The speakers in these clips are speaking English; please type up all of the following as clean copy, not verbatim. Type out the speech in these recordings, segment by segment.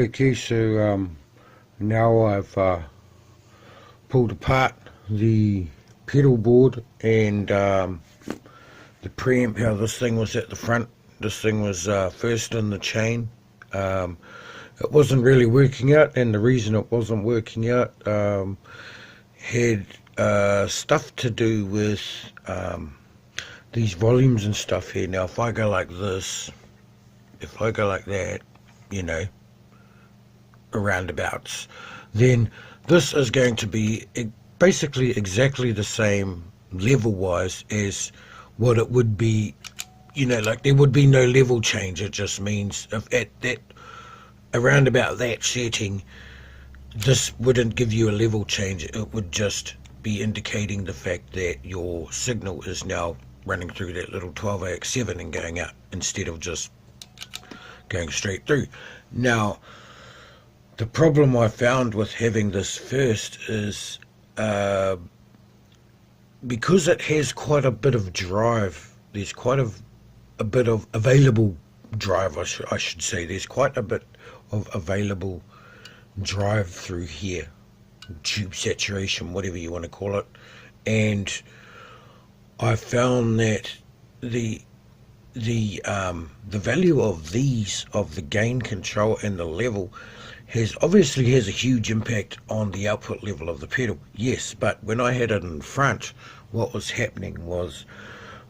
Okay, so now I've pulled apart the pedal board and the preamp, how this thing was at the front. This thing was first in the chain. It wasn't really working out, and the reason it wasn't working out had stuff to do with these volumes and stuff here. Now if I go like this, if I go like that, you know, roundabouts, then this is going to be basically exactly the same level wise as what it would be, you know, like there would be no level change. It just means if at that around about that setting, this wouldn't give you a level change. It would just be indicating the fact that your signal is now running through that little 12AX7 and going out instead of just going straight through. Now the problem I found with having this first is because it has quite a bit of drive, there's quite a bit of available drive, I should say. There's quite a bit of available drive through here, tube saturation, whatever you want to call it. And I found that the value of these, of the gain control and the level, obviously has a huge impact on the output level of the pedal. Yes, but when I had it in front, what was happening was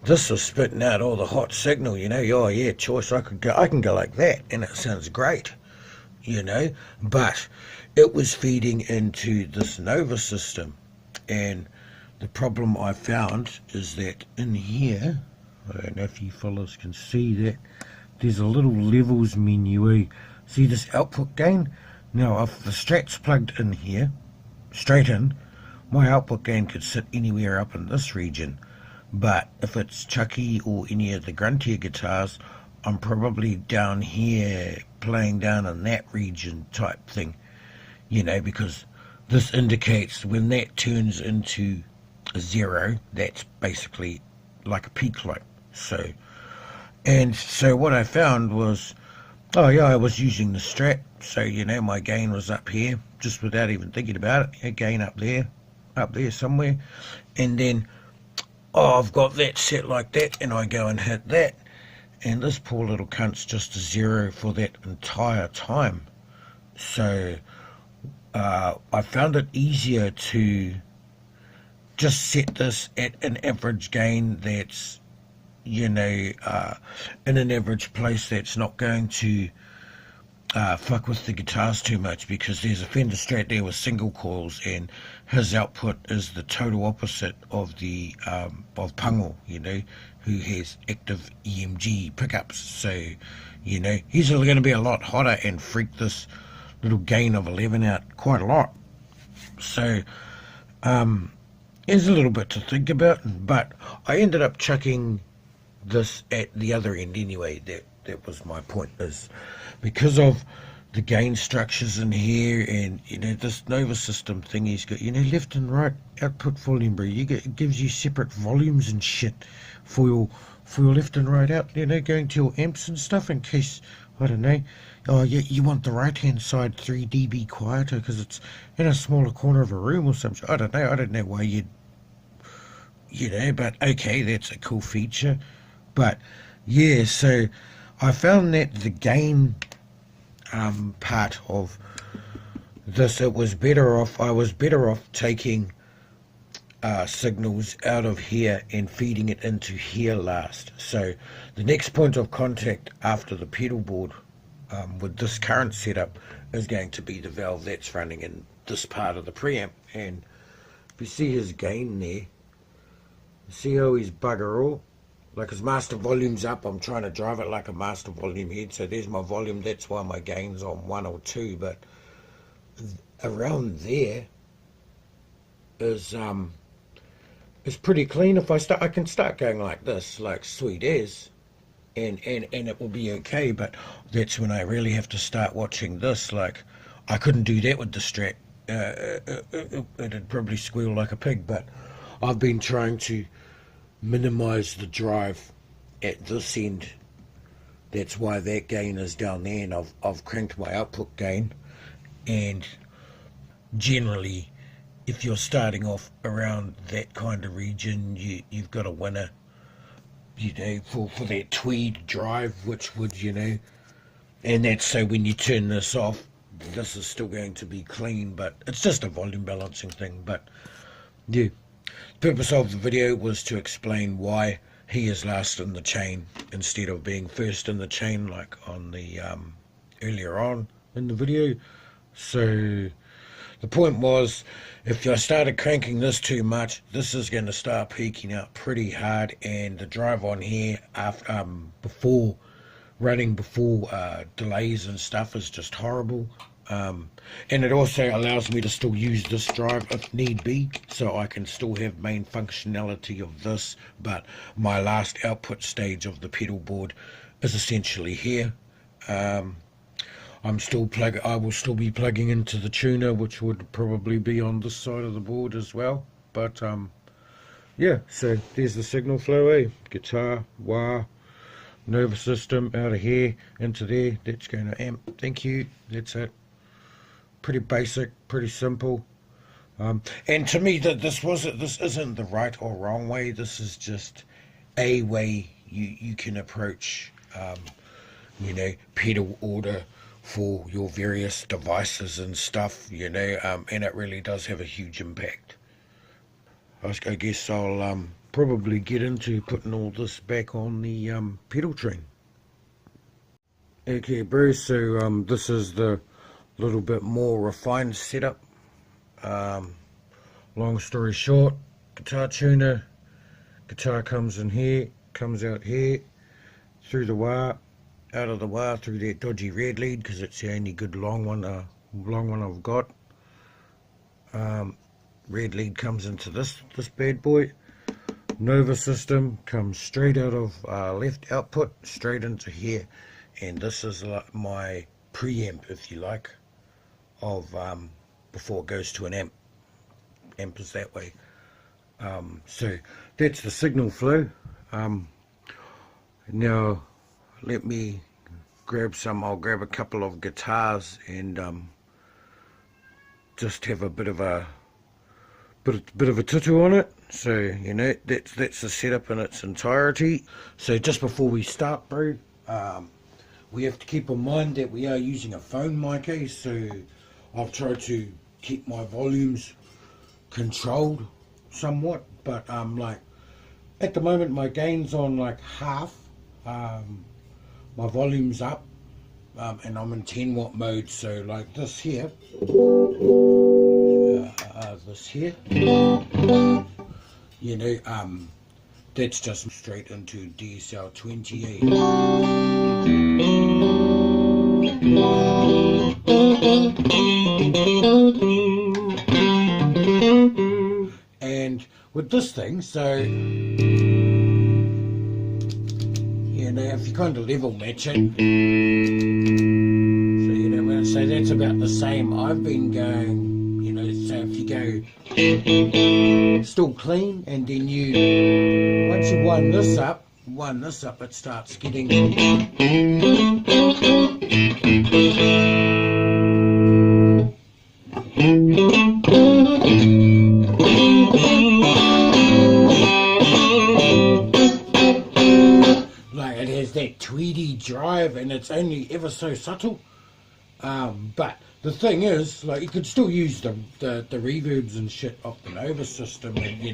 this was spitting out all the hot signal, you know. Oh yeah, choice, I can go like that and it sounds great, you know, but it was feeding into this Nova system. And the problem I found is that in here, I don't know if you fellas can see that, there's a little levels menu. See this output gain? Now if the Strat's plugged in here, straight in, my output gain could sit anywhere up in this region. But if it's Chucky or any of the gruntier guitars, I'm probably down here playing down in that region type thing, you know, because this indicates when that turns into a 0, that's basically like a peak light. So what I found was, oh yeah, I was using the Strat, so you know my gain was up here just without even thinking about it. Yeah, gain up there somewhere, and then I've got that set like that, and I go and hit that, and this poor little cunt's just a 0 for that entire time. So I found it easier to just set this at an average gain that's, you know, in an average place that's not going to fuck with the guitars too much, because there's a Fender Strat there with single coils, and his output is the total opposite of the of Pungo, you know, who has active EMG pickups. So, you know, he's going to be a lot hotter and freak this little gain of 11 out quite a lot. So there's a little bit to think about, but I ended up chucking this at the other end anyway. That was my point, is because of the gain structures in here, and you know this Nova system thing, he's got, you know, left and right output volume, bro. It gives you separate volumes and shit for your left and right out, you know, going to your amps and stuff, in case, I don't know, oh yeah, you want the right hand side 3 dB quieter because it's in a smaller corner of a room or something. I don't know why you'd, you know, but okay, that's a cool feature. But yeah, so I found that the gain part of this, it was better off, I was better off taking signals out of here and feeding it into here last. So the next point of contact after the pedal board with this current setup is going to be the valve that's running in this part of the preamp. And if you see his gain there, see how he's bugger all, like his master volume's up. I'm trying to drive it like a master volume head, so there's my volume, that's why my gain's on 1 or 2, but around there is pretty clean. If I can start going like this, like sweet as, and it will be okay. But that's when I really have to start watching this. Like I couldn't do that with the Strat. It'd probably squeal like a pig. But I've been trying to minimize the drive at this end That's why that gain is down there, and I've cranked my output gain. And generally, if you're starting off around that kind of region, you've got a winner, you know, for that tweed drive, which would, you know, and that's so when you turn this off, this is still going to be clean, but it's just a volume balancing thing. But yeah, the purpose of the video was to explain why he is last in the chain instead of being first in the chain like on the earlier on in the video. So the point was, if I started cranking this too much, this is going to start peaking out pretty hard, and the drive on here after before delays and stuff is just horrible. And it also allows me to still use this drive if need be, so I can still have main functionality of this, but my last output stage of the pedal board is essentially here. I will still be plugging into the tuner, which would probably be on this side of the board as well. But yeah, so there's the signal flow, guitar, wah, Nova system out of here into there. That's going to amp. Thank you. That's it. Pretty basic, pretty simple. And to me, this isn't the right or wrong way. This is just a way you can approach, you know, pedal order for your various devices and stuff, you know, and it really does have a huge impact. I guess I'll probably get into putting all this back on the Pedaltrain. Okay, bro, so this is the little bit more refined setup. Long story short, guitar tuner, guitar comes in here, comes out here, through the wire, out of the wire, through that dodgy red lead, because it's the only good long one I've got. Red lead comes into this bad boy. Nova system comes straight out of left output, straight into here, and this is like my preamp, if you like, of before it goes to an amp. Amp is that way. So that's the signal flow. Now let me grab some. I'll grab a couple of guitars and just have a bit of a tutu on it. So you know, that's the setup in its entirety. So just before we start, bro, we have to keep in mind that we are using a phone mic, so I've tried to keep my volumes controlled somewhat, but like at the moment my gain's on like half, my volume's up, and I'm in 10 watt mode, so like this here, you know, that's just straight into DSL 28. And with this thing, so you know, if you kind of level match it, so you know, when I say that's about the same, I've been going, you know, so if you go still clean, and then once you wind this up, it starts getting like it has that tweedy drive, and it's only ever so subtle. But the thing is, like, you could still use the reverbs and shit off the Nova system, and you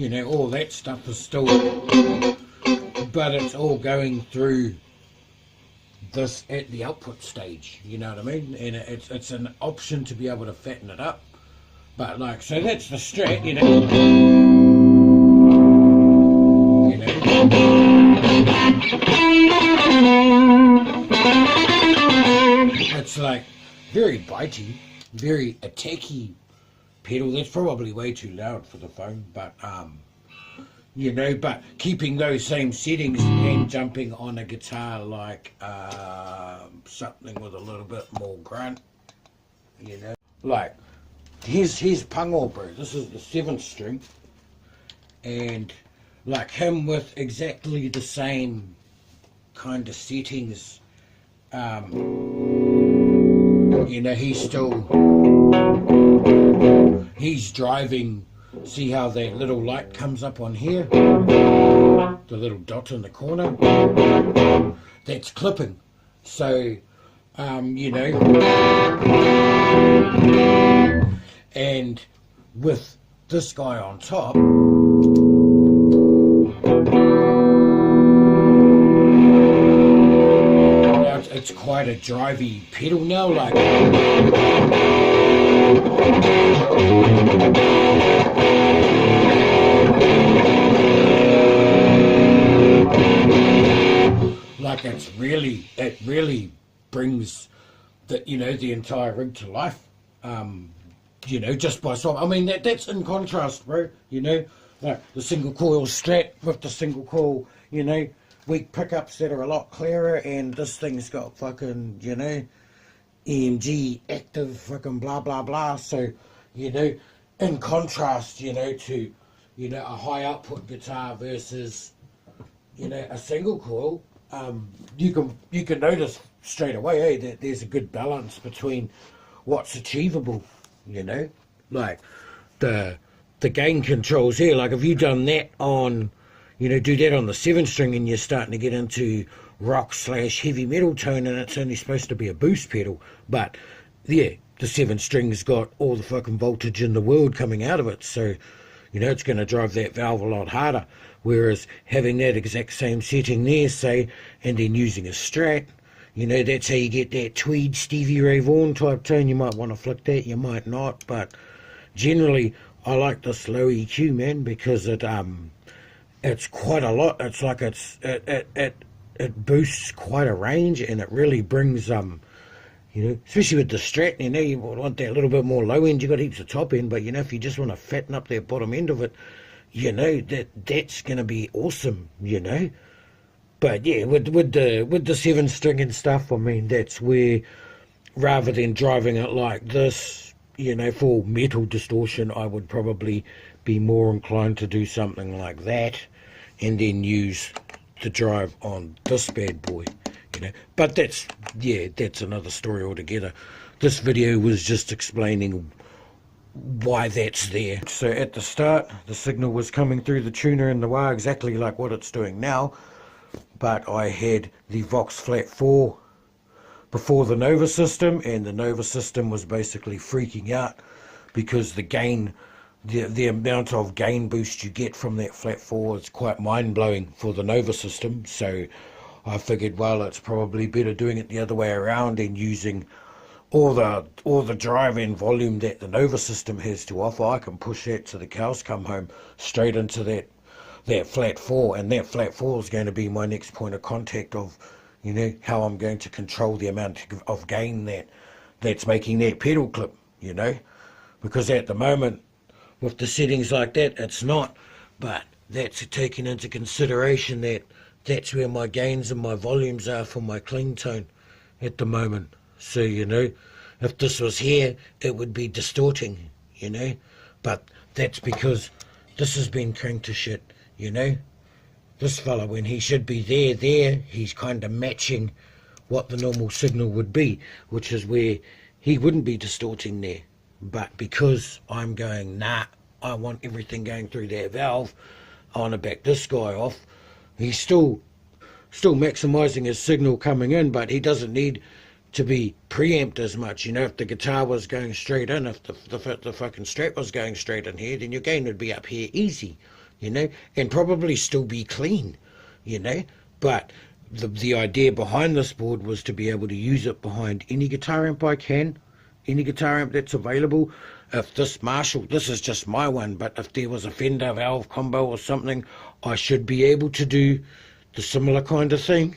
know, all that stuff is still, but it's all going through this at the output stage, you know what I mean? And it's an option to be able to fatten it up. But like, so that's the Strat, you know. It's like very bitey, very attacky pedal. That's probably way too loud for the phone, but you know, but keeping those same settings and jumping on a guitar like something with a little bit more grunt, you know. Like here's Pangor, bro. This is the 7th string, and like him with exactly the same kind of settings, you know, he's driving. See how that little light comes up on here, the little dot in the corner, that's clipping. So you know, and with this guy on top, now it's quite a drivey pedal now, like it really brings the, you know, the entire rig to life, you know, just by swap. I mean, that's in contrast, bro, you know, like the single coil Strat with the single coil, you know, weak pickups that are a lot clearer, and this thing's got fucking, you know, EMG active fucking blah blah blah. So, you know, in contrast, you know, to, you know, a high output guitar versus, you know, a single coil, you can notice straight away, hey, that there's a good balance between what's achievable, you know, like the gain controls here. Like if you've done that on, you know, do that on the 7-string and you're starting to get into rock / heavy metal tone, and it's only supposed to be a boost pedal, but yeah, the 7-string's got all the fucking voltage in the world coming out of it, so, you know, it's going to drive that valve a lot harder. Whereas having that exact same setting there, say, and then using a Strat, you know, that's how you get that tweed Stevie Ray Vaughan type tone. You might want to flick that, you might not, but generally I like this low EQ, man, because it's quite a lot. It's like it boosts quite a range, and it really brings you know, especially with the Strat, you know, you want that little bit more low end. You got heaps of top end, but you know, if you just want to fatten up that bottom end of it, you know, that's gonna be awesome, you know. But yeah, with the 7-string and stuff, I mean, that's where, rather than driving it like this, you know, for metal distortion, I would probably be more inclined to do something like that, and then use the drive on this bad boy, you know. But that's another story altogether. This video was just explaining why that's there. So at the start, the signal was coming through the tuner in the wah, exactly like what it's doing now, but I had the Vox Flat 4 before the Nova system, and the Nova system was basically freaking out because the gain, the amount of gain boost you get from that Flat 4 is quite mind-blowing for the Nova system. So I figured, well, it's probably better doing it the other way around and using all the drive and volume that the Nova system has to offer. I can push that to the cows come home, straight into that Flat 4, and that Flat 4 is going to be my next point of contact of, you know, how I'm going to control the amount of gain that's making that pedal clip, you know, because at the moment with the settings like that, it's not, but that's taking into consideration that that's where my gains and my volumes are for my clean tone at the moment. So, you know, if this was here, it would be distorting, you know, but that's because this has been cranked to shit, you know. This fella, when he should be there, he's kind of matching what the normal signal would be, which is where he wouldn't be distorting there. But because I'm going, nah, I want everything going through that valve, I want to back this guy off, he's still maximizing his signal coming in, but he doesn't need to be preamped as much. You know, if the guitar was going straight in, if the fucking Strat was going straight in here, then your gain would be up here easy, you know, and probably still be clean, you know. But the idea behind this board was to be able to use it behind any guitar amp I can, any guitar amp that's available. If this Marshall, this is just my one, but if there was a Fender valve combo or something, I should be able to do the similar kind of thing,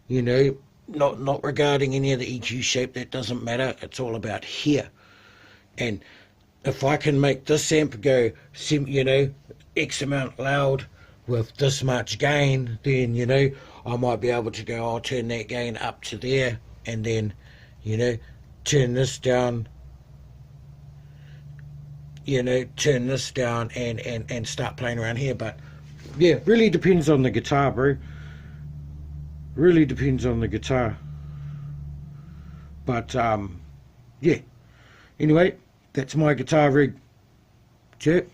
you know. Not regarding any of the EQ shape, that doesn't matter. It's all about here. And if I can make this amp go, you know, X amount loud with this much gain, then, you know, I might be able to go, I'll turn that gain up to there, and then, you know, turn this down, you know, turn this down and start playing around here. But yeah, really depends on the guitar, bro. Really depends on the guitar. But yeah, anyway, that's my guitar rig. Check.